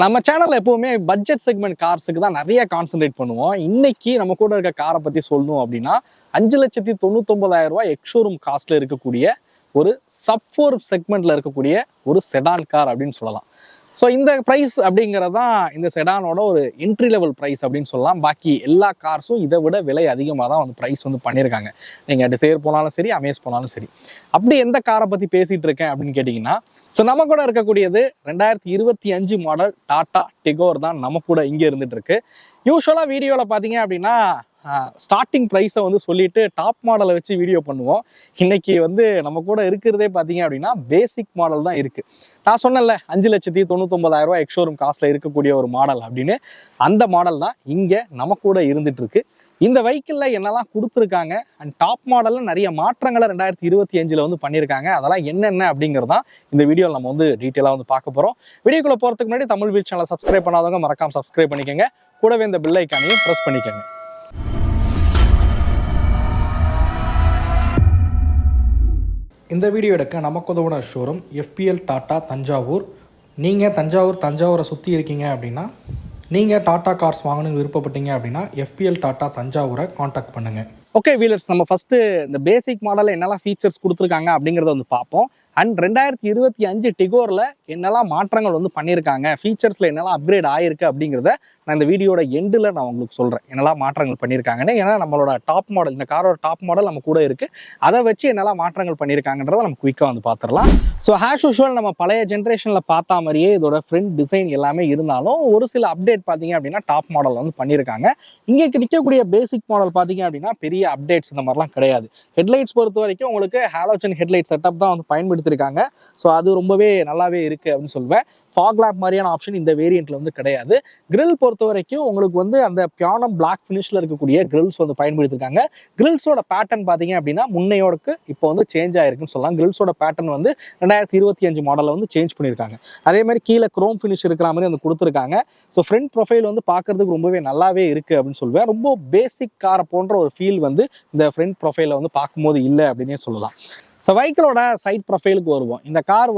நம்ம சேனல்ல எப்பவுமே பட்ஜெட் செக்மெண்ட் கார்ஸுக்கு தான் நிறைய கான்சென்ட்ரேட் பண்ணுவோம். இன்னைக்கு நம்ம கூட இருக்க காரை பத்தி சொல்லணும் அப்படின்னா 5,99,000 எக்ஸ்ஷோரூம் காஸ்ட்ல இருக்கக்கூடிய ஒரு சப் 4 செக்மெண்ட்ல இருக்கக்கூடிய ஒரு செடான் கார் அப்படின்னு சொல்லலாம். ஸோ இந்த ப்ரைஸ் அப்படிங்கிறது தான் இந்த செடானோட ஒரு என்ட்ரி லெவல் ப்ரைஸ் அப்படின்னு சொல்லலாம். பாக்கி எல்லா கார்ஸும் இதை விட விலை அதிகமாக தான் ப்ரைஸ் பண்ணியிருக்காங்க. நீங்கள் டிசைர் போனாலும் சரி, அமேஸ் போனாலும் சரி. அப்படி எந்த காரை பற்றி பேசிகிட்டு இருக்கேன் அப்படின்னு கேட்டிங்கன்னா, ஸோ நம்ம கூட இருக்கக்கூடியது 2025 மாடல் டாடா டிகோர் தான் நம்ம கூட இங்கே இருந்துட்டு இருக்கு. யூஸ்வலாக வீடியோவில் பார்த்தீங்க அப்படின்னா ஸ்டார்டிங் ப்ரைஸை சொல்லிட்டு டாப் மாடலை வச்சு வீடியோ பண்ணுவோம். இன்னைக்கு நம்ம கூட இருக்கிறதே பார்த்தீங்க அப்படின்னா பேசிக் மாடல் தான் இருக்கு. நான் சொன்னேன்ல 5,99,000 எக்ஸ்ஷோரூம் காஸ்ட்ல இருக்கக்கூடிய ஒரு மாடல் அப்படின்னு, அந்த மாடல் தான் இங்கே நம்ம கூட இருந்துட்டு இருக்கு. இந்த வெஹிக்கிளில் என்னெல்லாம் கொடுத்துருக்காங்க அண்ட் டாப் மாடலில் நிறைய மாற்றங்களை 2025 பண்ணியிருக்காங்க. அதெல்லாம் என்னென்ன அப்படிங்கிறது தான் இந்த வீடியோவில் நம்ம டீட்டெயிலாக பார்க்க போகிறோம். வீடியோக்குள்ளே போகிறதுக்கு முன்னாடி தமிழ் வீல் சேனலை சப்ஸ்கிரைப் பண்ணாதவங்க மறக்காம சப்ஸ்கிரைப் பண்ணிக்கோங்க. கூடவே இந்த பெல் ஐக்கானையும் ப்ரெஸ் பண்ணிக்கோங்க. இந்த வீடியோ எடுக்க நமக்கு உதவுன ஷோரூம் FPL டாடா தஞ்சாவூர். நீங்கள் தஞ்சாவூரை சுற்றி இருக்கீங்க அப்படின்னா, நீங்கள் டாடா கார்ஸ் வாங்கணும்னு விருப்பப்பட்டீங்க அப்படின்னா FPL டாடா தஞ்சாவூரை காண்டாக்ட் பண்ணுங்கள். ஓகே வீலர்ஸ், நம்ம ஃபஸ்ட்டு இந்த பேசிக் மாடலில் என்னெல்லாம் ஃபீச்சர்ஸ் கொடுத்துருக்காங்க அப்படிங்கிறத பார்ப்போம். அண்ட் 2025 டிகோரில் என்னெல்லாம் மாற்றங்கள் பண்ணியிருக்காங்க, ஃபீச்சர்ஸில் என்னெல்லாம் அப்கிரேட் ஆகிருக்கு அப்படிங்கிறத நான் இந்த வீடியோட எண்டில் நான் உங்களுக்கு சொல்கிறேன் என்னெல்லாம் மாற்றங்கள் பண்ணியிருக்காங்கன்னு. ஏன்னா நம்மளோட டாப் மாடல், இந்த காரோட டாப் மாடல் நம்ம கூட இருக்குது. அதை வச்சு என்னெல்லாம் மாற்றங்கள் பண்ணியிருக்காங்கன்றதை நம்ம குயிக்காக பார்த்துடலாம். ஸோ ஆஸ் யூஷுவல் நம்ம பழைய ஜென்ரேஷனில் பார்த்தா மாதிரியே இதோட ஃப்ரண்ட் டிசைன் எல்லாமே இருந்தாலும் ஒரு சில அப்டேட் பார்த்தீங்க அப்படின்னா டாப் மாடல் பண்ணியிருக்காங்க. இங்கே கிடைக்கக்கூடிய பேசிக் மாடல் பார்த்தீங்க அப்படின்னா பெரிய அப்டேட்ஸ் இந்த மாதிரிலாம் கிடையாது. ஹெட்லைட்ஸ் பொறுத்த வரைக்கும் உங்களுக்கு ஹாலோஜன் ஹெட்லைட் செட்டப் தான் பயன்படுத்தியிருக்காங்க. ஸோ அது ரொம்பவே நல்லாவே இருக்குது அப்படின்னு சொல்லுவேன். ஃபாக் லேம்ப் மாதிரியான ஆப்ஷன் இந்த வேரியண்ட்ல கிடையாது. கிரில் பொறுத்த வரைக்கும் உங்களுக்கு அந்த பியானம் பிளாக் ஃபினிஷ்ல இருக்கக்கூடிய கிரில்ஸ் பயன்படுத்திருக்காங்க. கிரில்ஸோட பேட்டர்ன் பார்த்தீங்க அப்படின்னா முன்னையோடக்கு இப்போ சேஞ்ச் ஆயிருக்குன்னு சொல்லலாம். கிரில்ஸோட பேட்டர்ன் 2025 மாடலில் சேஞ்ச் பண்ணியிருக்காங்க. அதே மாதிரி கீழே குரோம் ஃபினிஷ் இருக்கிற மாதிரி கொடுத்துருக்காங்க. ஸோ ஃப்ரண்ட் ப்ரொஃபைல் பார்க்கறதுக்கு ரொம்பவே நல்லாவே இருக்கு அப்படின்னு சொல்லுவேன். ரொம்ப பேசிக் காரை போன்ற ஒரு ஃபீல் இந்த ஃப்ரண்ட் ப்ரொஃபைல பார்க்கும்போது இல்லை அப்படின்னே சொல்லலாம். ஸோ வெஹிக்கிளோட சைட் ப்ரொஃபைலுக்கு வருவோம். இந்த கார்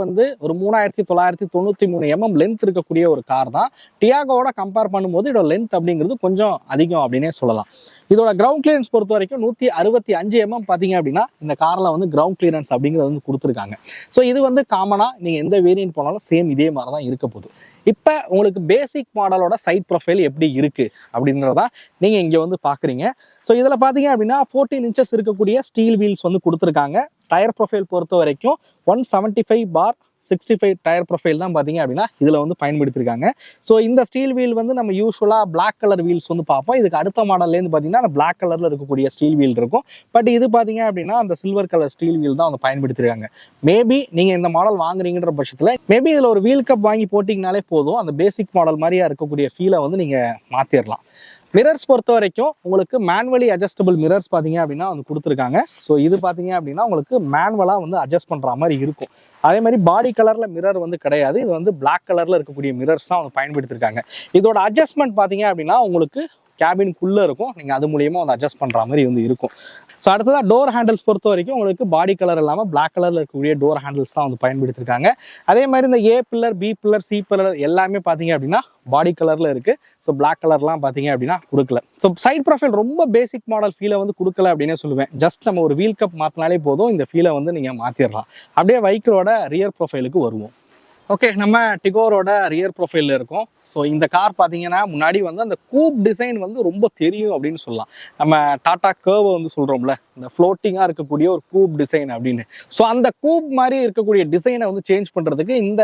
ஒரு 3,993 லென்த் இருக்கக்கூடிய ஒரு கார் தான். டியாகோவோட கம்பேர் பண்ணும்போது இதோட லென்த் அப்படிங்கிறது கொஞ்சம் அதிகம் அப்படின்னே சொல்லலாம். இதோட கிரவுண்ட் கிளியரன்ஸ் பொறுத்த வரைக்கும் 165 பார்த்தீங்க அப்படின்னா இந்த காரில் கிரவுண்ட் கிளியரன்ஸ் அப்படிங்கிறது கொடுத்துருக்காங்க. ஸோ இது காமனாக நீங்கள் எந்த வேரியன்ட் போனாலும் சேம் இதே மாதிரி தான் இருக்க போகுது. இப்போ உங்களுக்கு பேசிக் மாடலோட சைட் ப்ரொஃபைல் எப்படி இருக்கு அப்படின்றத நீங்கள் இங்கே பார்க்குறீங்க. ஸோ இதில் பார்த்தீங்க அப்படின்னா 14 இன்ச்சஸ் இருக்கக்கூடிய ஸ்டீல் வீல்ஸ் கொடுத்துருக்காங்க. டயர் ப்ரொஃபைல் பொறுத்த வரைக்கும் 175/65 டயர் ப்ரொஃபைல் தான் பார்த்தீங்க அப்படின்னா இதில் பயன்படுத்தியிருக்காங்க. ஸோ இந்த ஸ்டீல் வீல் நம்ம யூஸ்வலாக பிளாக் கலர் வீல்ஸ் பார்ப்போம். இதுக்கு அடுத்த மாடல்லேருந்து பார்த்தீங்கன்னா அந்த பிளாக் கலரில் இருக்கக்கூடிய ஸ்டீல் வீல் இருக்கும். பட் இது பார்த்தீங்க அப்படின்னா அந்த சில்வர் கலர் ஸ்டீல் வீல் தான் பயன்படுத்தியிருக்காங்க. மேபி நீங்கள் இந்த மாடல் வாங்குறீங்கிற பட்சத்தில் மேபி இதில் ஒரு வீல் கப் வாங்கி போட்டிங்கனாலே போதும், அந்த பேசிக் மாடல் மாதிரியா இருக்கக்கூடிய ஃபீலை நீங்கள் மாற்றிடலாம். மிரர்ஸ் பொறுத்த வரைக்கும் உங்களுக்கு மேனுவலி அட்ஜஸ்டபிள் மிரர்ஸ் பார்த்தீங்க அப்படின்னா கொடுத்துருக்காங்க. ஸோ இது பார்த்தீங்க அப்படின்னா உங்களுக்கு மேனுவலாக அட்ஜஸ்ட் பண்ணுற மாதிரி இருக்கும். அதே மாதிரி பாடி கலரில் மிரர் கிடையாது. இது பிளாக் கலரில் இருக்கக்கூடிய மிரர்ஸ் தான் பயன்படுத்தியிருக்காங்க. இதோட அட்ஜஸ்ட்மெண்ட் பார்த்தீங்க அப்படின்னா உங்களுக்கு கேபின்குள்ளே இருக்கும். நீங்கள் அது மூலியமாக அட்ஜஸ்ட் பண்ணுற மாதிரி இருக்கும். ஸோ அடுத்ததாக டோர் ஹேண்டில்ஸ் பொறுத்த வரைக்கும் உங்களுக்கு பாடி கலர் இல்லாமல் பிளாக் கலரில் இருக்கக்கூடிய டோர் ஹேண்டில்ஸ் தான் பயன்படுத்தியிருக்காங்க. அதே மாதிரி இந்த A pillar, B pillar, C pillar எல்லாமே பார்த்தீங்க அப்படின்னா பாடி கலரில் இருக்குது. ஸோ பிளாக் கலர்லாம் பார்த்தீங்க அப்படின்னா கொடுக்கல. ஸோ சைட் ப்ரொஃபைல் ரொம்ப பேசிக் மாடல் ஃபீலை கொடுக்கல அப்படின்னே சொல்லுவேன். ஜஸ்ட் நம்ம ஒரு வீல் கப் மாற்றினாலே போதும், இந்த ஃபீலை நீங்கள் மாற்றிடலாம். அப்படியே வெஹிக்கிளோட ரியர் ப்ரொஃபைலுக்கு வருவோம். ஓகே, நம்ம டிகோரோட ரியர் ப்ரொஃபைலில் இருக்கும். ஸோ இந்த கார் பார்த்தீங்கன்னா முன்னாடி அந்த கூப் டிசைன் ரொம்ப தெரியும் அப்படின்னு சொல்லலாம். நம்ம டாடா கர்வை சொல்கிறோம்ல, இந்த ஃப்ளோட்டிங்காக இருக்கக்கூடிய ஒரு கூப் டிசைன் அப்படின்னு. ஸோ அந்த கூப் மாதிரி இருக்கக்கூடிய டிசைனை சேஞ்ச் பண்ணுறதுக்கு இந்த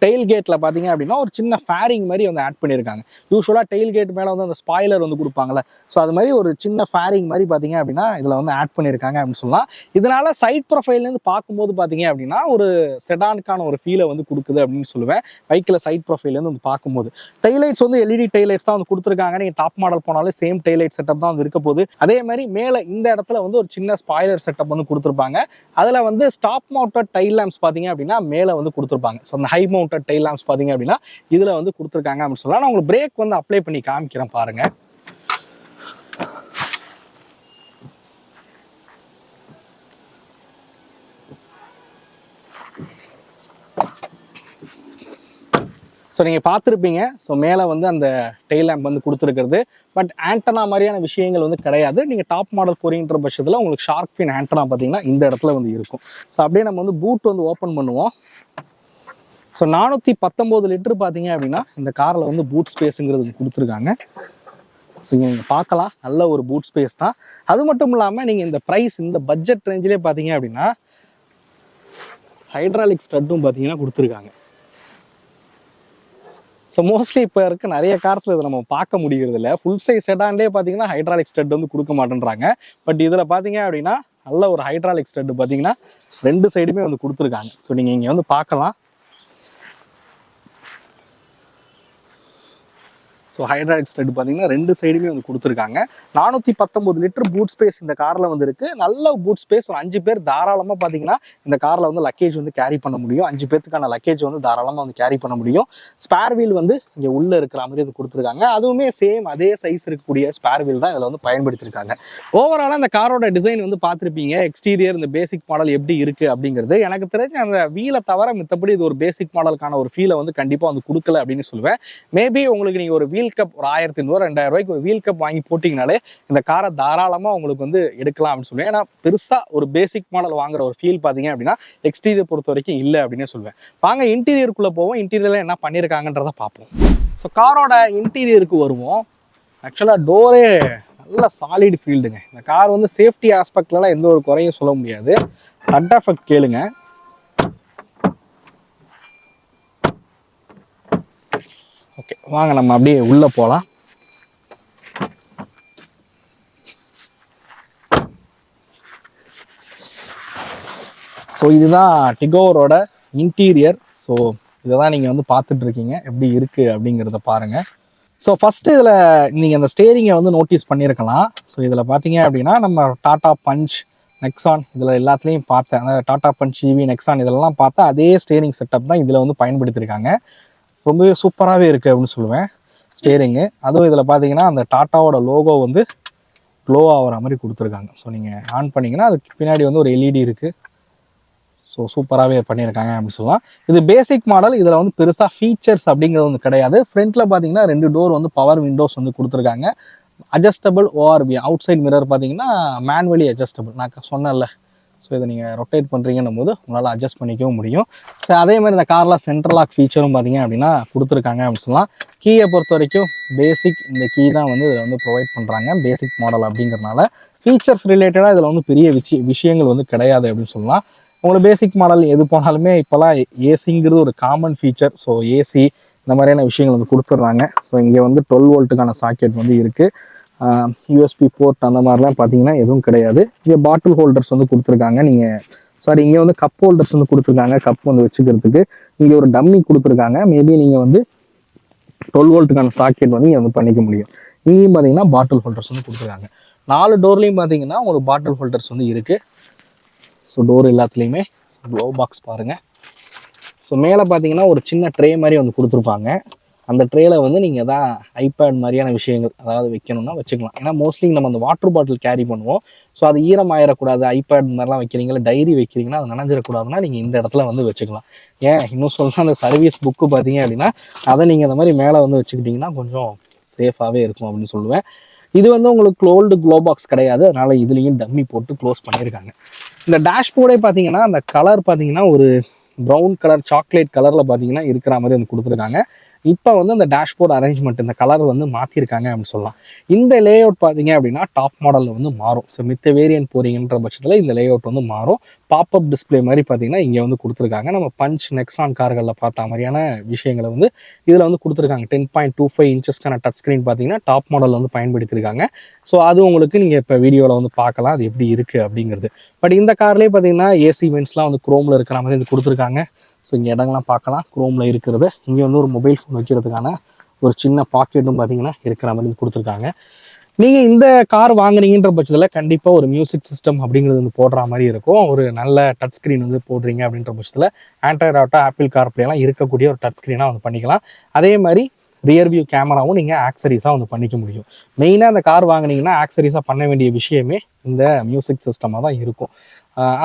டெயில் கேட்டில் பார்த்தீங்க அப்படின்னா ஒரு சின்ன ஃபேரிங் மாதிரி ஆட் பண்ணியிருக்காங்க. யூஸ்வலாக டெயில் கேட் மேலே அந்த ஸ்பாய்லர் கொடுப்பாங்கல்ல, ஸோ அது மாதிரி ஒரு சின்ன ஃபேரிங் மாதிரி பார்த்தீங்க அப்படின்னா இதில் ஆட் பண்ணியிருக்காங்க அப்படின்னு சொல்லலாம். இதனால சைட் ப்ரொஃபைல்லேருந்து பார்க்கும்போது பார்த்தீங்க அப்படின்னா ஒரு செடானுக்கான ஒரு ஃபீலை கொடுக்குது அப்படின்னு சொல்லுவேன். பைக்கில் சைட் ப்ரொஃபைல்லேருந்து பார்க்கும்போது டெய்லைட்ஸ் LED டெய்லைட்ஸ் தான் கொடுத்துருக்காங்க. நீங்கள் டாப் மாடல் போனாலும் சேம் டெய்லைட் செட்டப் தான் இருக்க போகுது. அதே மாதிரி மேலே இந்த இடத்துல ஒரு சின்ன ஸ்பாய்லர் செட்டப் கொடுத்துருப்பாங்க. அதில் ஸ்டாப் மவுண்டட் டைல் லேம்ப்ஸ் பார்த்தீங்க அப்படின்னா மேலே கொடுத்துருப்பாங்க. ஸோ அந்த ஹை மவுண்ட் டைல் லாம்ப்ஸ் பாத்தீங்க அப்படின்னா இதுல கொடுத்திருக்காங்க அப்படின்னு சொல்லலாம். நான் உங்களுக்கு பிரேக் அப்ளை பண்ணி காமிக்கிறேன் பாருங்க. ஸோ நீங்கள் பார்த்துருப்பீங்க. ஸோ மேலே வந்து அந்த டெய்ல் லேம்ப் வந்து கொடுத்துருக்கிறது. பட் ஆண்டனா மாதிரியான விஷயங்கள் வந்து கிடையாது. நீங்கள் டாப் மாடல் போறீங்கன்ற பட்சத்தில் உங்களுக்கு ஷார்க் ஃபின் ஆண்டனா பார்த்தீங்கன்னா இந்த இடத்துல வந்து இருக்கும். ஸோ அப்படியே நம்ம வந்து பூட் வந்து ஓப்பன் பண்ணுவோம். ஸோ 419 லிட்டர் பார்த்தீங்க அப்படின்னா இந்த காரில் வந்து பூட் ஸ்பேஸுங்கிறது கொடுத்துருக்காங்க. ஸோ நீங்கள் பார்க்கலாம், நல்ல ஒரு பூட் ஸ்பேஸ் தான். அது மட்டும் இல்லாமல் நீங்கள் இந்த ப்ரைஸ் இந்த பட்ஜெட் ரேஞ்சிலே பார்த்தீங்க அப்படின்னா ஹைட்ராலிக் ஸ்டட்டும் பார்த்தீங்கன்னா கொடுத்துருக்காங்க. ஸோ மோஸ்ட்லி இப்போ இருக்க நிறைய கார்ஸில் இதை நம்ம பார்க்க முடிகிறது இல்லை. ஃபுல் சைஸ் செடான்லேயே பார்த்தீங்கன்னா ஹைட்ராலிக் ஸ்டட் வந்து கொடுக்க மாட்டேன்றாங்க. பட் இதில் பார்த்தீங்க அப்படின்னா நல்ல ஒரு ஹைட்ராலிக் ஸ்டட் பார்த்தீங்கன்னா 2 சைடுமே வந்து கொடுத்துருக்காங்க. ஸோ நீங்கள் இங்கே வந்து பார்க்கலாம். ஸோ ஹைட்ராலிக் ஸ்டட் பார்த்தீங்கன்னா 2 சைடுமே வந்து கொடுத்துருக்காங்க. 419 லிட்டர் பூட் ஸ்பேஸ் இந்த காரில் வந்து இருக்குது. நல்ல பூட் ஸ்பேஸ். ஒரு 5 பேர் தாராளமாக பார்த்தீங்கன்னா இந்த காரில் வந்து லக்கேஜ் வந்து கேரி பண்ண முடியும். 5 பேர்த்துக்கான லக்கேஜ் வந்து தாராளமாக வந்து கேரி பண்ண முடியும். ஸ்பேர் வீல் வந்து இங்கே உள்ளே இருக்கிற மாதிரி இது கொடுத்துருக்காங்க. அதுவுமே சேம் அதே சைஸ் இருக்கக்கூடிய ஸ்பேர் வீல் தான் இதில் வந்து பயன்படுத்தியிருக்காங்க. ஓவராலாக இந்த காரோட டிசைன் வந்து பார்த்துருப்பீங்க. எக்ஸ்டீரியர் இந்த பேசிக் மாடல் எப்படி இருக்குது அப்படிங்கிறது. எனக்கு தெரிஞ்ச அந்த வீலை தவிர மித்தபடி இது ஒரு பேசிக் மாடலுக்கான ஒரு ஃபீலை வந்து கண்டிப்பாக வந்து கொடுக்கல அப்படின்னு சொல்லுவேன். மேபி உங்களுக்கு நீங்கள் ஒரு வீல் கப் ஒரு 1100-2000 ரூபாய்க்கு ஒரு வீல் கப் வாங்கி போட்டிங்கனாலே இந்த காரை தாராளமாக உங்களுக்கு வந்து எடுக்கலாம் அப்படின்னு சொல்லுவேன். ஏன்னா பெருசாக ஒரு பேசிக் மாடல் வாங்குற ஒரு ஃபீல் பார்த்தீங்க அப்படின்னா எக்ஸ்டீரியர் பொறுத்த வரைக்கும் இல்லை அப்படின்னு சொல்லுவேன். வாங்க இன்டீரியருக்குள்ளே போவோம். இன்டீரியரில் என்ன பண்ணியிருக்காங்கன்றதை பார்ப்போம். ஸோ காரோட இன்டீரியருக்கு வருவோம். ஆக்சுவலாக டோரே நல்ல சாலிட் ஃபீல்டுங்க. இந்த கார் வந்து சேஃப்டி ஆஸ்பெக்ட்லாம் எந்த ஒரு குறையும் சொல்ல முடியாது. ஹட் எஃபெக்ட் கேளுங்க. ஓகே, வாங்க நம்ம அப்படியே உள்ளே போகலாம். ஸோ இதுதான் டிகோரோட இன்டீரியர். ஸோ இதை தான் நீங்கள் வந்து பார்த்துட்ருக்கீங்க. எப்படி இருக்குது அப்படிங்கிறத பாருங்கள். ஸோ ஃபஸ்ட்டு இதில் நீங்கள் அந்த ஸ்டேரிங்கை வந்து நோட்டீஸ் பண்ணியிருக்கலாம். ஸோ இதில் பார்த்தீங்க அப்படின்னா நம்ம டாடா பஞ்ச், நெக்ஸான் இதில் எல்லாத்துலேயும் பார்த்தேன். அதாவது டாடா பஞ்ச், ஈவி, நெக்ஸான் இதெல்லாம் பார்த்தா அதே ஸ்டேரிங் செட்டப் தான் இதில் வந்து பயன்படுத்தியிருக்காங்க. ரொம்பவே சூப்பராகவே இருக்குது அப்படின்னு சொல்லுவேன் ஸ்டேரிங்கு. அதுவும் இதில் பார்த்தீங்கன்னா அந்த டாட்டாவோட லோகோ வந்து க்ளோ ஆகிற மாதிரி கொடுத்துருக்காங்க. ஸோ நீங்கள் ஆன் பண்ணிங்கன்னா அதுக்கு பின்னாடி வந்து ஒரு எல்இடி இருக்குது. ஸோ சூப்பராகவே பண்ணியிருக்காங்க அப்படின்னு சொல்லலாம். இது பேசிக் மாடல். இதில் வந்து பெருசாக ஃபீச்சர்ஸ் அப்படிங்கிறது வந்து கிடையாது. ஃப்ரண்ட்டில் பார்த்தீங்கன்னா 2 டோர் வந்து பவர் விண்டோஸ் வந்து கொடுத்துருக்காங்க. அட்ஜஸ்டபிள் ஓஆர்வி. அவுட் சைட் மிரர் பார்த்தீங்கன்னா மேனுவலி அட்ஜஸ்டபிள். நான் சொன்னேன்ல. ஸோ இதை நீங்கள் ரொட்டேட் பண்ணுறீங்கன்னும் போது உங்களால் அட்ஜஸ்ட் பண்ணிக்கவும் முடியும். ஸோ அதே மாதிரி இந்த காரில் சென்ட்ரல் லாக் ஃபீச்சரும் பார்த்தீங்க அப்படின்னா கொடுத்துருக்காங்க அப்படின்னு சொல்லலாம். கீயை பொறுத்த வரைக்கும் பேசிக் இந்த கீ தான் வந்து இதில் வந்து ப்ரொவைட் பண்ணுறாங்க. பேசிக் மாடல் அப்படிங்கிறனால ஃபீச்சர்ஸ் ரிலேட்டடாக இதில் வந்து பெரிய விஷயங்கள் வந்து கிடையாது அப்படின்னு சொல்லலாம். உங்களுக்கு பேசிக் மாடல் எது போனாலுமே இப்போலாம் ஏசிங்கிறது ஒரு காமன் ஃபீச்சர். ஸோ ஏசி இந்த மாதிரியான விஷயங்கள் வந்து கொடுத்துட்றாங்க. ஸோ இங்கே வந்து 12 வோல்ட்டுக்கான சாக்கெட் வந்து இருக்குது. யூஎஸ்பி போர்ட் அந்த மாதிரிலாம் பார்த்தீங்கன்னா எதுவும் கிடையாது. இங்கே பாட்டில் ஹோல்டர்ஸ் வந்து கொடுத்துருக்காங்க. இங்கே வந்து கப் ஹோல்டர்ஸ் வந்து கொடுத்துருக்காங்க. கப் வந்து வச்சுக்கிறதுக்கு இங்கே ஒரு டம்மி கொடுத்துருக்காங்க. மேபி நீங்கள் வந்து 12 வோல்ட்டுக்கான சாக்கெட் வந்து இங்கே வந்து பண்ணிக்க முடியும். இங்கேயும் பார்த்தீங்கன்னா பாட்டில் ஹோல்டர்ஸ் வந்து கொடுத்துருக்காங்க. 4 டோர்லேயும் பார்த்தீங்கன்னா உங்களுக்கு பாட்டில் ஹோல்டர்ஸ் வந்து இருக்குது. ஸோ டோர் எல்லாத்துலேயுமே க்ளோ பாக்ஸ் பாருங்கள். ஸோ மேலே பார்த்தீங்கன்னா ஒரு சின்ன ட்ரே மாதிரி வந்து கொடுத்துருப்பாங்க. அந்த ட்ரேல வந்து நீங்கள் தான் ஐபேட் மாதிரியான விஷயங்கள் அதாவது வைக்கணும்னா வச்சுக்கலாம். ஏன்னா மோஸ்ட்லி நம்ம அந்த வாட்டர் பாட்டில் கேரி பண்ணுவோம். ஸோ அது ஈரமாயிடக்கூடாது. ஐபேட் மாதிரிலாம் வைக்கிறீங்களா, டைரி வைக்கிறீங்கன்னா அது நனைஞ்சிடக்கூடாதுன்னா நீங்கள் இந்த இடத்துல வந்து வச்சுக்கலாம். ஏன் இன்னும் சொல்லலாம், அந்த சர்வீஸ் புக்கு பார்த்தீங்க அப்படின்னா அதை நீங்கள் அந்த மாதிரி மேலே வந்து வச்சுக்கிட்டிங்கன்னா கொஞ்சம் சேஃபாகவே இருக்கும் அப்படின்னு சொல்லுவேன். இது வந்து உங்களுக்கு ஓல்டு க்ளோ பாக்ஸ் கிடையாது. அதனால் இதுலேயும் டம்மி போட்டு க்ளோஸ் பண்ணியிருக்காங்க. இந்த டேஷ்போர்டே பார்த்தீங்கன்னா அந்த கலர் பார்த்தீங்கன்னா ஒரு ப்ரௌன் கலர், சாக்லேட் கலரில் பார்த்தீங்கன்னா இருக்கிற மாதிரி வந்து கொடுத்துருக்காங்க. இப்போ வந்து அந்த டேஷ்போர்ட் அரேஞ்ச்மெண்ட் இந்த கலர் வந்து மாற்றிருக்காங்க அப்படின்னு சொல்லலாம். இந்த லே அவுட் பார்த்தீங்க அப்படின்னா டாப் மாடலில் வந்து மாறும். ஸோ மித்த வேரியன்ட் போறீங்கன்ற பட்சத்தில் இந்த லே அவுட் வந்து மாறும். பாப்அப் டிஸ்பிளே மாதிரி பார்த்தீங்கன்னா இங்கே வந்து கொடுத்துருக்காங்க. நம்ம பஞ்ச், நெக்ஸான் கார்களில் பார்த்த மாதிரியான விஷயங்களை வந்து இதில் வந்து கொடுத்துருக்காங்க. 10.25 இன்ச்சஸ்க்கான டச் ஸ்க்ரீன் பார்த்தீங்கன்னா டாப் மாடலில் வந்து பயன்படுத்தியிருக்காங்க. ஸோ அது உங்களுக்கு நீங்கள் இப்போ வீடியோவில் வந்து பார்க்கலாம் அது எப்படி இருக்குது அப்படிங்கிறது. பட் இந்த கார்லேயே பார்த்தீங்கன்னா ஏசி வென்ட்ஸ்லாம் வந்து குரோமில் இருக்கிற மாதிரி வந்து கொடுத்துருக்காங்க. ஸோ இங்கே இடங்கள்லாம் பார்க்கலாம் குரோமில் இருக்கிறது. இங்கே வந்து ஒரு மொபைல் ஃபோன் வைக்கிறதுக்கான ஒரு சின்ன பாக்கெட்டும் பார்த்தீங்கன்னா இருக்கிற மாதிரி கொடுத்துருக்காங்க. நீங்கள் இந்த கார் வாங்குறீங்கன்ற பட்சத்தில் கண்டிப்பாக ஒரு மியூசிக் சிஸ்டம் அப்படிங்கிறது வந்து போடுற மாதிரி இருக்கும். ஒரு நல்ல டச் ஸ்க்ரீன் வந்து போடுறீங்க அப்படின்ற பட்சத்தில் ஆண்ட்ராய்டு ஆட்டோ, ஆப்பிள் கார்ப்ளேலாம் இருக்கக்கூடிய ஒரு டச் ஸ்க்ரீனாக வந்து பண்ணிக்கலாம். அதே மாதிரி ரியர் வியூ கேமராவும் நீங்கள் ஆக்சரிஸாக வந்து பண்ணிக்க முடியும். மெயினாக அந்த கார் வாங்கினீங்கன்னா ஆக்சரிஸாக பண்ண வேண்டிய விஷயமே இந்த மியூசிக் சிஸ்டமாக தான் இருக்கும்.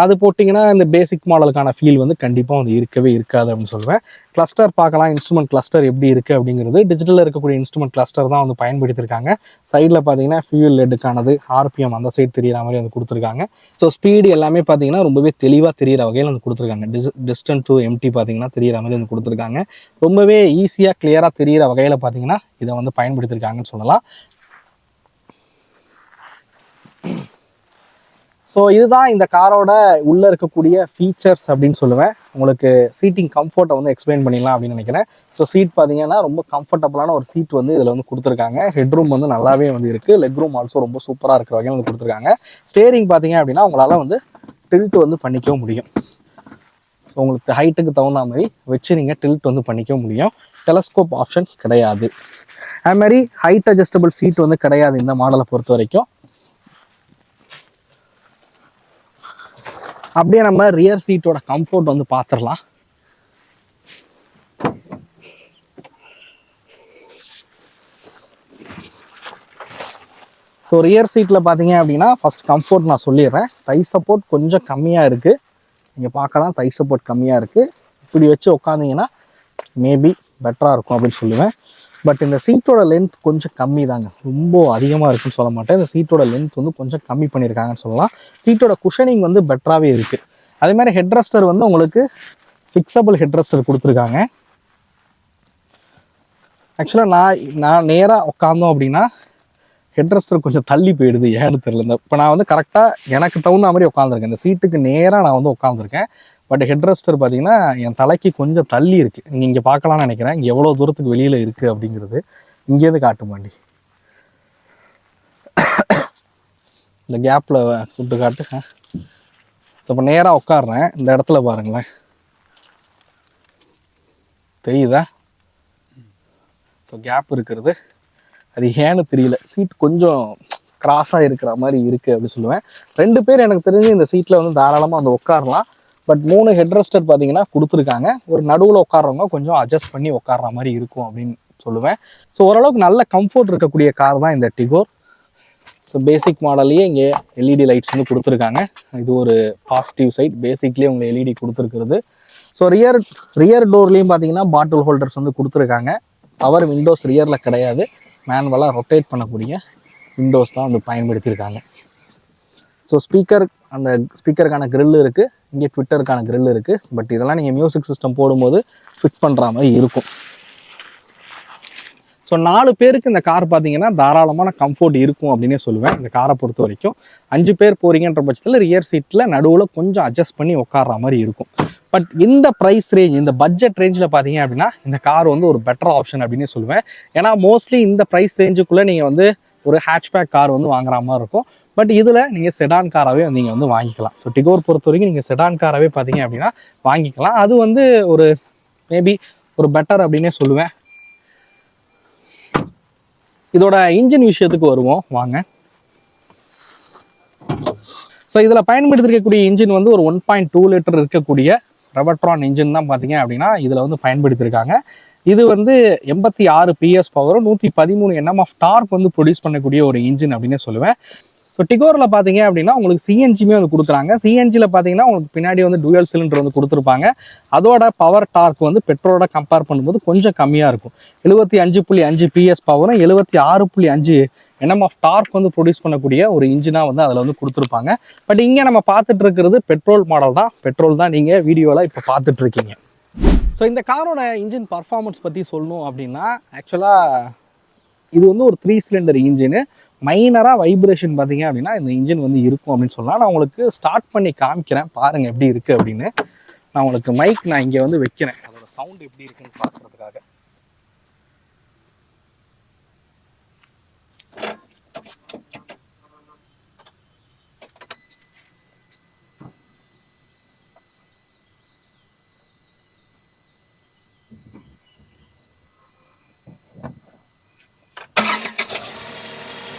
அது போட்டிங்கன்னா இந்த பேசிக் மாடலுக்கான ஃபீல் வந்து கண்டிப்பாக வந்து இருக்கவே இருக்காது அப்படின்னு சொல்லுவேன். கிளஸ்டர் பார்க்கலாம், இன்ஸ்ட்ருமெண்ட் கிளஸ்டர் எப்படி இருக்குது அப்படிங்கிறது. டிஜிட்டலில் இருக்கக்கூடிய இன்ஸ்ட்ருமெண்ட் கிளஸ்டர் தான் வந்து பயன்படுத்தியிருக்காங்க. சைடில் பார்த்தீங்கன்னா ஃபியூல் லெட்டுக்கானது, ஆர்பிஎம் அந்த சைடு தெரியிற மாதிரி வந்து கொடுத்துருக்காங்க. ஸோ ஸ்பீடு எல்லாமே பார்த்தீங்கன்னா ரொம்பவே தெளிவாக தெரிகிற வகையில் வந்து கொடுத்துருக்காங்க. டிஸ்டன்ஸ் டு எம்டி பார்த்தீங்கன்னா தெரிகிற மாதிரி வந்து கொடுத்துருக்காங்க. ரொம்பவே ஈஸியாக கிளியராக தெரிகிற வகையில் பார்த்தீங்கன்னா இதை வந்து பயன்படுத்தியிருக்காங்கன்னு சொல்லலாம். ஸோ இதுதான் இந்த காரோட உள்ளே இருக்கக்கூடிய ஃபீச்சர்ஸ் அப்படின்னு சொல்லுவேன். உங்களுக்கு சீட்டிங் கம்ஃபர்ட்டை வந்து எக்ஸ்பிளைன் பண்ணிடலாம் அப்படின்னு நினைக்கிறேன். ஸோ சீட் பார்த்தீங்கன்னா ரொம்ப கம்ஃபர்டபுளான ஒரு சீட் வந்து இதில் வந்து கொடுத்துருக்காங்க. ஹெட்ரூம் வந்து நல்லாவே வந்து இருக்குது. லெக் ரூம் ஆல்சோ ரொம்ப சூப்பராக இருக்கிற வகையில் வந்து கொடுத்துருக்காங்க. ஸ்டேரிங் பார்த்தீங்க அப்படின்னா உங்களால் வந்து டில்ட் வந்து பண்ணிக்கவும் முடியும். ஸோ உங்களுக்கு ஹைட்டுக்கு தகுந்த மாதிரி வச்சு நீங்கள் டில்ட் வந்து பண்ணிக்க முடியும். டெலஸ்கோப் ஆப்ஷன் கிடையாது. அது மாதிரி ஹைட் அட்ஜஸ்டபிள் சீட் வந்து கிடையாது இந்த மாடலை பொறுத்த வரைக்கும். அப்படியே நம்ம ரியர் சீட்டோட கம்ஃபர்ட் வந்து பார்த்துடலாம். ஸோ ரியர் சீட்டில் பார்த்தீங்க அப்படின்னா ஃபர்ஸ்ட் கம்ஃபர்ட் நான் சொல்லிடுறேன். தை சப்போர்ட் கொஞ்சம் கம்மியாக இருக்குது. நீங்கள் பார்க்கலாம், தை சப்போர்ட் கம்மியாக இருக்குது. இப்படி வச்சு உட்காந்திங்கன்னா மேபி பெட்டராக இருக்கும் அப்படின்னு சொல்லுவேன். பட் இந்த சீட்டோட லென்த் கொஞ்சம் கம்மி தாங்க, ரொம்ப அதிகமாக இருக்குன்னு சொல்ல மாட்டேன். இந்த சீட்டோட லென்த் வந்து கொஞ்சம் கம்மி பண்ணியிருக்காங்கன்னு சொல்லலாம். சீட்டோட குஷனிங் வந்து பெட்டராகவே இருக்குது. அதே மாதிரி ஹெட்ரெஸ்டர் வந்து உங்களுக்கு ஃபிக்ஸபிள் ஹெட்ரெஸ்டர் கொடுத்துருக்காங்க. ஆக்சுவலாக நான் நேராக உட்காந்தோம் அப்படின்னா ஹெட்ரெஸ்டர் கொஞ்சம் தள்ளி போயிடுது, ஏன்னு தெரியல. இப்போ நான் வந்து கரெக்டாக எனக்கு தகுந்த மாதிரி உட்காந்துருக்கேன். இந்த சீட்டுக்கு நேராக நான் வந்து உட்காந்துருக்கேன். பட் ஹெட்ரெஸ்டர் பார்த்தீங்கன்னா என் தலைக்கு கொஞ்சம் தள்ளி இருக்குது. நீங்கள் இங்கே பார்க்கலாம்னு நினைக்கிறேன். இங்கே எவ்வளோ தூரத்துக்கு வெளியில் இருக்குது அப்படிங்கிறது இங்கேருந்து காட்டு மாண்டி. இந்த கேப்பில் கூப்பிட்டு காட்டு. ஸோ இப்போ நேராக உட்காடுறேன். இந்த இடத்துல பாருங்களேன், தெரியுதா? ஸோ கேப் இருக்கிறது அது ஏன்னு தெரியல. சீட் கொஞ்சம் கிராஸாக இருக்கிற மாதிரி இருக்குது அப்படின்னு சொல்லுவேன். 2 பேர் எனக்கு தெரிஞ்சு இந்த சீட்டில் வந்து தாராளமாக வந்து உட்காரலாம். பட் 3 ஹெட்ரெஸ்டர் பார்த்தீங்கன்னா கொடுத்துருக்காங்க. ஒரு நடுவில் உட்காரவங்க கொஞ்சம் அட்ஜஸ்ட் பண்ணி உட்கார்ற மாதிரி இருக்கும் அப்படின்னு சொல்லுவேன். ஸோ ஓரளவுக்கு நல்ல கம்ஃபர்ட் இருக்கக்கூடிய கார் தான் இந்த டிகோர். ஸோ பேசிக் மாடல்லையே இங்கே எல்இடி லைட்ஸ் வந்து கொடுத்துருக்காங்க. இது ஒரு பாசிட்டிவ் சைட். பேசிக்லேயே உங்களுக்கு எல்இடி கொடுத்துருக்குறது. ஸோ ரியர் டோர்லேயும் பார்த்தீங்கன்னா பாட்டில் ஹோல்டர்ஸ் வந்து கொடுத்துருக்காங்க. பவர் விண்டோஸ் ரியரில் கிடையாது. மேனுவலாக ரொட்டேட் பண்ணக்கூடிய விண்டோஸ் தான் வந்து பயன்படுத்தியிருக்காங்க. ஸோ அந்த ஸ்பீக்கருக்கான கிரில் இருக்குது. இங்கே ட்விட்டருக்கான கிரில் இருக்குது. பட் இதெல்லாம் நீங்கள் மியூசிக் சிஸ்டம் போடும்போது ஃபிட் பண்ணுற மாதிரி இருக்கும். ஸோ 4 பேருக்கு இந்த கார் பார்த்தீங்கன்னா தாராளமான கம்ஃபர்ட் இருக்கும் அப்படின்னே சொல்லுவேன். இந்த காரை பொறுத்த வரைக்கும் 5 பேர் போகிறீங்கன்ற பட்சத்தில் ரியர் சீட்டில் நடுவில் கொஞ்சம் அட்ஜஸ்ட் பண்ணி உட்கார்ற மாதிரி இருக்கும். பட் இந்த ப்ரைஸ் ரேஞ்ச், இந்த பட்ஜெட் ரேஞ்சில் பார்த்தீங்க அப்படின்னா இந்த கார் வந்து ஒரு பெட்டர் ஆப்ஷன் அப்படின்னே சொல்லுவேன். ஏன்னா மோஸ்ட்லி இந்த ப்ரைஸ் ரேஞ்சுக்குள்ளே நீங்கள் வந்து ஒரு ஹேட்ச்பேக் கார் வந்து வாங்குற மாதிரி இருக்கும். பட் இதில் நீங்கள் செடான் காராகவே நீங்கள் வந்து வாங்கிக்கலாம். ஸோ டிகோர் பொறுத்த வரைக்கும் நீங்கள் செடான் காராகவே பார்த்தீங்க அப்படின்னா வாங்கிக்கலாம். அது வந்து ஒரு மேபி ஒரு பெட்டர் அப்படின்னே சொல்லுவேன். இதோட இன்ஜின் விஷயத்துக்கு வருவோம் வாங்க. ஸோ இதில் பயன்படுத்திருக்கக்கூடிய இன்ஜின் வந்து ஒரு 1.2 லிட்டர் இருக்கக்கூடிய ரெவட்ரான் இன்ஜின் தான் பார்த்தீங்க அப்படின்னா இதில் வந்து பயன்படுத்தியிருக்காங்க. இது வந்து 86 PS பவரும் 113 Nm ஆஃப் டார்க் வந்து ப்ரொடியூஸ் பண்ணக்கூடிய ஒரு இன்ஜின் அப்படின்னே சொல்லுவேன். ஸோ டிகோரில் பார்த்தீங்க அப்படின்னா உங்களுக்கு சிஎன்ஜியுமே வந்து கொடுக்குறாங்க. சிஎன்ஜியில் பார்த்தீங்கன்னா உங்களுக்கு பின்னாடி வந்து டூயல் சிலிண்டர் வந்து கொடுத்துருப்பாங்க. அதோட பவர் டார்க் வந்து பெட்ரோலோட கம்பேர் பண்ணும்போது கொஞ்சம் கம்மியாக இருக்கும். 75.5 PS பவரும் 76.5 Nm ஆஃப் டார்க் வந்து ப்ரொடியூஸ் பண்ணக்கூடிய ஒரு இன்ஜினாக வந்து அதில் வந்து கொடுத்துருப்பாங்க. பட் இங்கே நம்ம பார்த்துட்டு இருக்கிறது பெட்ரோல் மாடல் தான். பெட்ரோல் தான் நீங்கள் வீடியோவில் இப்போ பார்த்துட்டு இருக்கீங்க. ஸோ இந்த காரோட இன்ஜின் பர்ஃபார்மன்ஸ் பற்றி சொல்லணும் அப்படின்னா ஆக்சுவலாக இது வந்து ஒரு 3 சிலிண்டர் இன்ஜினு. மைனராக வைப்ரேஷன் பார்த்தீங்க அப்படின்னா இந்த இன்ஜின் வந்து இருக்கும் அப்படின்னு சொல்லலாம். நான் உங்களுக்கு ஸ்டார்ட் பண்ணி காமிக்கிறேன், பாருங்கள் எப்படி இருக்குது அப்படின்னு. நான் உங்களுக்கு மைக் நான் இங்கே வந்து வைக்கிறேன், அதோட சவுண்ட் எப்படி இருக்குன்னு பார்க்குறதுக்காக.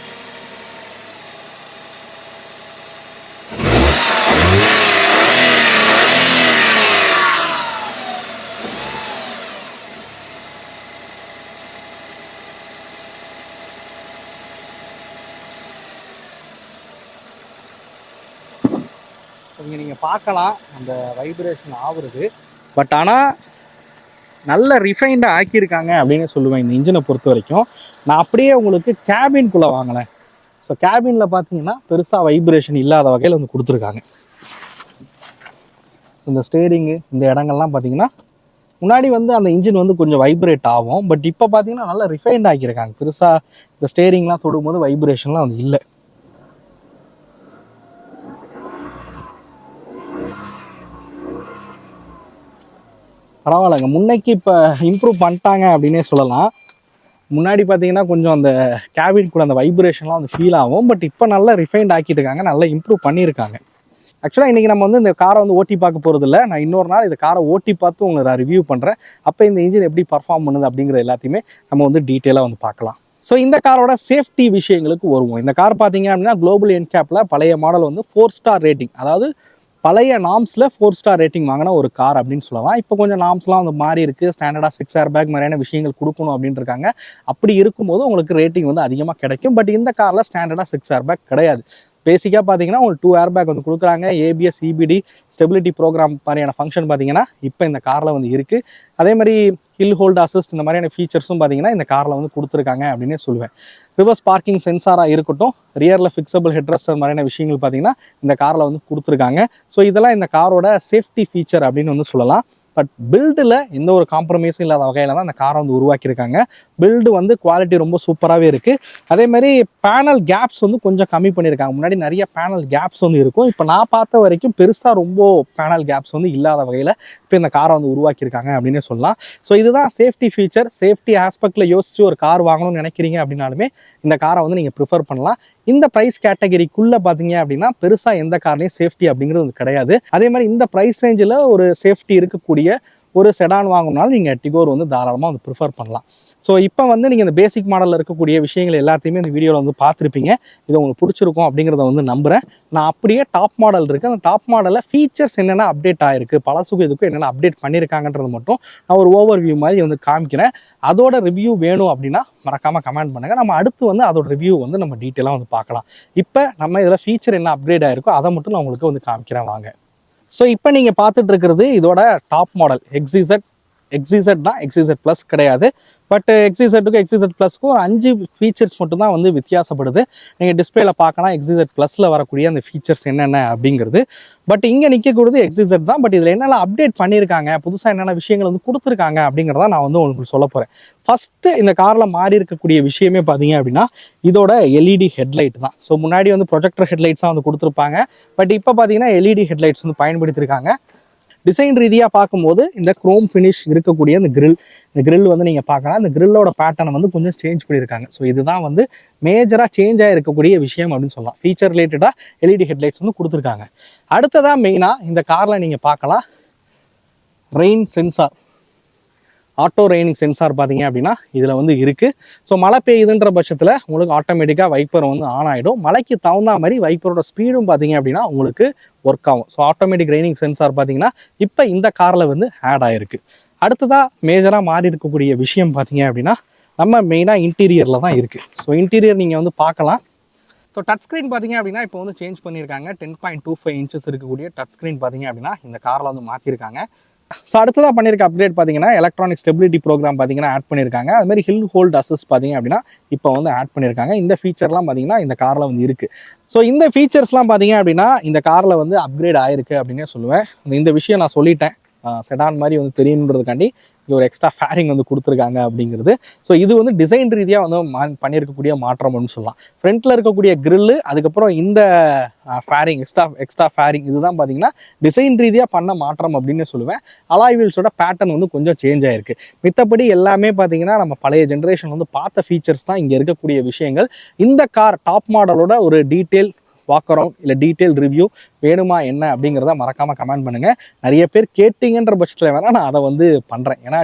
இங்கே நீங்கள் பார்க்கலாம் அந்த வைப்ரேஷன் ஆகுறது. பட் ஆனால் நல்ல ரிஃபைண்டாக ஆக்கியிருக்காங்க அப்படின்னு சொல்லுவேன் இந்த இன்ஜினை பொறுத்த வரைக்கும். நான் அப்படியே உங்களுக்கு கேபின்குள்ளே வாங்கினேன். ஸோ கேபினில் பார்த்தீங்கன்னா பெருசாக வைப்ரேஷன் இல்லாத வகையில் வந்து கொடுத்துருக்காங்க. இந்த ஸ்டேரிங்கு இந்த இடங்கள்லாம் பார்த்தீங்கன்னா முன்னாடி வந்து அந்த இன்ஜின் வந்து கொஞ்சம் வைப்ரேட் ஆகும். பட் இப்போ பார்த்தீங்கன்னா நல்லா ரிஃபைண்ட் ஆக்கியிருக்காங்க. பெருசாக இந்த ஸ்டேரிங்லாம் தொடும்போது வைப்ரேஷன்லாம் வந்து இல்லை. பரவாயில்லைங்க, முன்னைக்கு இப்போ இம்ப்ரூவ் பண்ணிட்டாங்க அப்படின்னே சொல்லலாம். முன்னாடி பார்த்தீங்கன்னா கொஞ்சம் அந்த கேபின் கூட அந்த வைப்ரேஷன்லாம் வந்து ஃபீல் ஆகும். பட் இப்போ நல்லா ரிஃபைண்ட் ஆக்கிட்டு இருக்காங்க, நல்லா இம்ப்ரூவ் பண்ணியிருக்காங்க. ஆக்சுவலாக இன்றைக்கி நம்ம வந்து இந்த காரை வந்து ஓட்டி பார்க்க போகிறதில்ல. நான் இன்னொரு நாள் இந்த காரை ஓட்டி பார்த்து உங்களுக்கு நான் ரிவ்யூ பண்ணுறேன். அப்போ இந்த இன்ஜின் எப்படி பர்ஃபார்ம் பண்ணுது அப்படிங்கிற எல்லாத்தையுமே நம்ம வந்து டீட்டெயிலாக வந்து பார்க்கலாம். ஸோ இந்த காரோட சேஃப்டி விஷயங்களுக்கு வருவோம். இந்த கார் பார்த்தீங்க அப்படின்னா குளோபல் என்கேப்பில் பழைய மாடல் வந்து 4 ஸ்டார் ரேட்டிங், அதாவது பழைய நாம்ஸில் 4 ஸ்டார் ரேட்டிங் வாங்கின ஒரு கார் அப்படின்னு சொல்லலாம். இப்போ கொஞ்சம் நாம்ஸ்லாம் வந்து மாறி இருக்குது. ஸ்டாண்டர்டாக 6 ஏர் பேக் மாதிரியான விஷயங்கள் கொடுக்கணும் அப்படின்னு இருக்காங்க. அப்படி இருக்கும்போது உங்களுக்கு ரேட்டிங் வந்து அதிகமாக கிடைக்கும். பட் இந்த காரில் ஸ்டாண்டர்டாக 6 ஏர் பேக் கிடையாது. பேசிக்காக பார்த்தீங்கன்னா உங்களுக்கு 2 ஏர் பேக் வந்து கொடுக்குறாங்க. ஏபிஎஸ், இபிடி, ஸ்டெபிலிட்டி ப்ரோக்ராம் மாதிரியான ஃபங்க்ஷன் பார்த்தீங்கன்னா இப்போ இந்த காரில் வந்து இருக்குது. அதே மாதிரி ஹில் ஹோல்ட் அசிஸ்ட் இந்த மாதிரியான ஃபீச்சர்ஸும் பார்த்தீங்கன்னா இந்த காரில் வந்து கொடுத்துருக்காங்க அப்படின்னே சொல்லுவேன். ரிவர்ஸ் பார்க்கிங் சென்சாராக இருக்கட்டும், ரியரில் ஃபிக்ஸபிள் ஹெட்ரெஸ்டர் மாதிரியான விஷயங்கள் பார்த்தீங்கன்னா இந்த காரில் வந்து கொடுத்துருக்காங்க. ஸோ இதெல்லாம் இந்த காரோட சேஃப்டி ஃபீச்சர் அப்படின்னு வந்து சொல்லலாம். பட் பில்டில் எந்த ஒரு காம்ப்ரமைஸும் இல்லாத வகையில் தான் அந்த காரை வந்து உருவாக்கியிருக்காங்க. பில்டு வந்து குவாலிட்டி ரொம்ப சூப்பராகவே இருக்குது. அதே மாதிரி பேனல் கேப்ஸ் வந்து கொஞ்சம் கம்மி பண்ணியிருக்காங்க. முன்னாடி நிறைய பேனல் கேப்ஸ் வந்து இருக்கும். இப்போ நான் பார்த்த வரைக்கும் பெருசாக ரொம்ப பேனல் கேப்ஸ் வந்து இல்லாத வகையில் இப்போ இந்த காரை வந்து உருவாக்கியிருக்காங்க அப்படின்னே சொல்லலாம். ஸோ இதுதான் சேஃப்டி ஃபீச்சர். சேஃப்டி ஆஸ்பெக்டில் யோசிச்சு ஒரு கார் வாங்கணும்னு நினைக்கிறீங்க அப்படின்னாலுமே இந்த காரை வந்து நீங்கள் ப்ரிஃபர் பண்ணலாம். இந்த ப்ரைஸ் கேட்டகரிக்குள்ளே பார்த்தீங்க அப்படின்னா பெருசாக எந்த கார்லையும் சேஃப்டி அப்படிங்கிறது வந்து கிடையாது. அதே மாதிரி இந்த ப்ரைஸ் ரேஞ்சில் ஒரு சேஃப்டி இருக்கக்கூடிய ஒரு செடான் வாங்கினாலும் நீங்கள் டிகோர் வந்து தாராளமாக வந்து ப்ரிஃபர் பண்ணலாம். ஸோ இப்போ வந்து நீங்கள் இந்த பேசிக் மாடலில் இருக்கக்கூடிய விஷயங்கள் எல்லாத்தையுமே இந்த வீடியோவில் வந்து பார்த்துருப்பீங்க. இது உங்களுக்கு பிடிச்சிருக்கும் அப்படிங்கிறத வந்து நம்புகிறேன். நான் அப்படியே டாப் மாடல் இருக்குது, அந்த டாப் மாடலில் ஃபீச்சர்ஸ் என்னென்ன அப்டேட் ஆகிருக்கு, பழசுக்கும் இதுக்கும் என்னென்ன அப்டேட் பண்ணியிருக்காங்கன்றது மட்டும் நான் ஒரு ஓவர் வியூ மாதிரி வந்து காமிக்கிறேன். அதோட ரிவ்யூ வேணும் அப்படின்னா மறக்காமல் கமெண்ட் பண்ணுங்கள். நம்ம அடுத்து வந்து அதோட ரிவ்யூ வந்து நம்ம டீட்டெயிலாக வந்து பார்க்கலாம். இப்போ நம்ம இதில் ஃபீச்சர் என்ன அப்டேட் ஆகிருக்கோ அதை மட்டும் நான் உங்களுக்கு வந்து காமிக்கிறேன் வாங்க. ஸோ இப்போ நீங்கள் பார்த்துட்டு இருக்கிறது இதோட டாப் மாடல் எக்ஸிசட் தான், எக்ஸிசட் ப்ளஸ் கிடையாது. பட் எக்ஸிசட்டுக்கும் எக்ஸிசட் ப்ளஸ்க்கும் ஒரு 5 ஃபீச்சர்ஸ் மட்டும் தான் வந்து வித்தியாசப்படுது. நீங்கள் டிஸ்பிளேல பார்க்கலாம் எக்ஸிசட் ப்ளஸில் வரக்கூடிய அந்த ஃபீச்சர்ஸ் என்னென்ன அப்படிங்கிறது. பட் இங்கே நிற்கக்கூடியது எக்ஸிசட் தான். பட் இதில் என்னெல்லாம் அப்டேட் பண்ணியிருக்காங்க, புதுசாக என்னென்ன விஷயங்கள் வந்து கொடுத்துருக்காங்க அப்படிங்கிறத நான் வந்து உங்களுக்கு சொல்ல போகிறேன். ஃபஸ்ட்டு இந்த காரில் மாறி இருக்கக்கூடிய விஷயமே பார்த்தீங்க அப்படின்னா இதோட எல்இடி ஹெட்லைட் தான். ஸோ முன்னாடி வந்து ப்ரொஜெக்டர் ஹெட்லைட்ஸாக வந்து கொடுத்துருப்பாங்க. பட் இப்போ பார்த்தீங்கன்னா எல்இடி ஹெட்லைட்ஸ் வந்து பயன்படுத்தியிருக்காங்க. டிசைன் ரீதியாக பார்க்கும்போது இந்த குரோம் ஃபினிஷ் இருக்கக்கூடிய இந்த கிரில் வந்து நீங்கள் பார்க்கலாம். இந்த கிரில்லோட பேட்டர்னை வந்து கொஞ்சம் சேஞ்ச் பண்ணியிருக்காங்க. ஸோ இதுதான் வந்து மேஜராக சேஞ்ச் ஆகிருக்கக்கூடிய விஷயம் அப்படின்னு சொல்லலாம். ஃபீச்சர் ரிலேட்டடாக எல்இடி ஹெட்லைட்ஸ் வந்து கொடுத்துருக்காங்க. அடுத்ததாக மெயினாக இந்த காரில் நீங்கள் பார்க்கலாம் rain sensor, auto raining sensor பார்த்தீங்க அப்படின்னா இதில் வந்து இருக்குது. ஸோ மழை பெய்யுதுன்ற பட்சத்தில் உங்களுக்கு ஆட்டோமேட்டிக்காக வைப்பர் வந்து ஆன் ஆகிடும். மழைக்கு தகுந்த மாதிரி வைப்பரோட ஸ்பீடும் பார்த்தீங்க அப்படின்னா உங்களுக்கு ஒர்க் ஆகும். ஸோ ஆட்டோமேட்டிக் ரெயினிங் சென்சார் பார்த்தீங்கன்னா இப்போ இந்த காரில் வந்து ஆட் ஆகிருக்கு. அடுத்ததாக மேஜராக மாறி இருக்கக்கூடிய விஷயம் பார்த்தீங்க அப்படின்னா நம்ம மெயினாக இன்டீரியரில் தான் இருக்குது. ஸோ இன்டீரியர் நீங்கள் வந்து பார்க்கலாம். ஸோ டச் ஸ்க்ரீன் பார்த்தீங்க அப்படின்னா இப்போ வந்து சேஞ்ச் பண்ணியிருக்காங்க. 10.25 இன்ச்சஸ் இருக்கக்கூடிய டச் ஸ்க்ரீன் பார்த்தீங்க அப்படின்னா இந்த காரில் வந்து மாற்றிருக்காங்க. ஸோ அடுத்ததாக பண்ணியிருக்க அப்டேட் பார்த்தீங்கன்னா எலக்ட்ரானிக் ஸ்டெபிலிட்டி ப்ரோக்ராம் பார்த்தீங்கன்னா ஆட் பண்ணியிருக்காங்க. அதுமாதிரி ஹில் ஹோல்ட் அசிஸ்ட் பார்த்தீங்க அப்படின்னா இப்போ வந்து ஆட் பண்ணியிருக்காங்க. இந்த ஃபீச்சர்லாம் பார்த்தீங்கன்னா இந்த காரில் வந்து இருக்குது. ஸோ இந்த ஃபீச்சர்ஸ்லாம் பார்த்தீங்க அப்படின்னா இந்த காரில் வந்து அப்கிரேட் ஆகிருக்கு அப்படின்னே சொல்லுவேன். இந்த விஷயம் நான் சொல்லிட்டேன், செடான் மாதிரி வந்து தெரியணுன்றதுக்காண்டி ஒரு எக்ஸ்ட்ரா ஃபேரிங் வந்து கொடுத்துருக்காங்க அப்படிங்கிறது. ஸோ இது வந்து டிசைன் ரீதியாக வந்து பண்ணியிருக்கக்கூடிய மாற்றம் அப்படின்னு சொல்லலாம். ஃப்ரண்ட்டில் இருக்கக்கூடிய கிரில்லு, அதுக்கப்புறம் இந்த ஃபேரிங் எக்ஸ்ட்ரா ஃபேரிங், இதுதான் பார்த்தீங்கன்னா டிசைன் ரீதியாக பண்ண மாற்றம் அப்படின்னு சொல்லுவேன். அலாய் வீல்ஸோட பேட்டர்ன் வந்து கொஞ்சம் சேஞ்ச் ஆகிருக்கு. மித்தபடி எல்லாமே பார்த்தீங்கன்னா நம்ம பழைய ஜென்ரேஷன் வந்து பார்த்த ஃபீச்சர்ஸ் தான் இங்கே இருக்கக்கூடிய விஷயங்கள். இந்த கார் டாப் மாடலோட ஒரு டீட்டெயில் வாக் அரவுண்ட் இல்லை டீட்டெயில் ரிவ்யூ வேணுமா என்ன அப்படிங்கிறத மறக்காமல் கமெண்ட் பண்ணுங்கள். நிறைய பேர் கேட்டிங்கன்ற பட்சத்தில் வேணால் நான் அதை வந்து பண்ணுறேன். ஏன்னா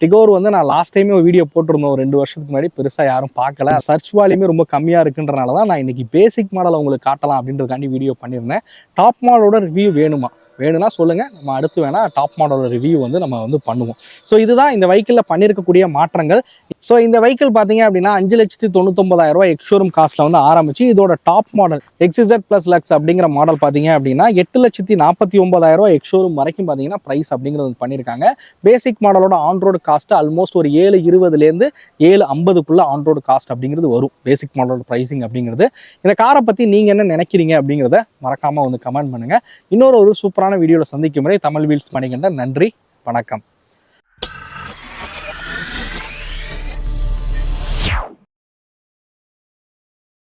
டிகோர் வந்து நான் லாஸ்ட் டைமே ஒரு வீடியோ போட்டிருந்தோம் 2 வருஷத்துக்கு முன்னாடி, பெருசாக யாரும் பார்க்கல. சர்ச் வால்யூமே ரொம்ப கம்மியாக இருக்குன்றனால தான் நான் இன்றைக்கி பேசிக் மாடலை உங்களுக்கு காட்டலாம் அப்படின்றதுக்காண்டி வீடியோ பண்ணியிருந்தேன். டாப் மாடலோட ரிவ்யூ வேணும்னா சொல்லுங்கள், நம்ம அடுத்து வேணால் டாப் மாடலோட ரிவ்யூ வந்து நம்ம வந்து பண்ணுவோம். ஸோ இதுதான் இந்த வெஹிக்கிளில் பண்ணியிருக்கக்கூடிய மாற்றங்கள். ஸோ இந்த வெஹிக்கிள் பார்த்தீங்க அப்படின்னா 5,99,000 ரூபாய் எக்ஸ்ஷோரூம் காஸ்ட்ல வந்து ஆரம்பிச்சு இதோட டாப் மாடல் XZ + லக்ஸ் அப்படிங்கிற மாடல் பார்த்தீங்க அப்படின்னா 8,49,000 ரூபாய் எக்ஸ்ஷோரூம் வரைக்கும் பார்த்தீங்கன்னா ப்ரைஸ் அப்படிங்கிறது வந்து பண்ணியிருக்காங்க. பேசிக் மாடலோட ஆன்ரோடு காஸ்ட் ஆல்மோஸ்ட் ஒரு 7,20,000 7,50 ஆன்ரோடு காஸ்ட் அப்படிங்கிறது வரும் பேசிக் மாடலோட ப்ரைசிங் அப்படிங்கிறது. இந்த காரை பற்றி நீங்கள் என்ன நினைக்கிறீங்க அப்படிங்கிறத மறக்காமல் வந்து கமெண்ட் பண்ணுங்கள். இன்னொரு சூப்பரான வீடியோவில் சந்திக்கும் வரை தமிழ் வீல்ஸ் மணிகண்டன். நன்றி, வணக்கம்.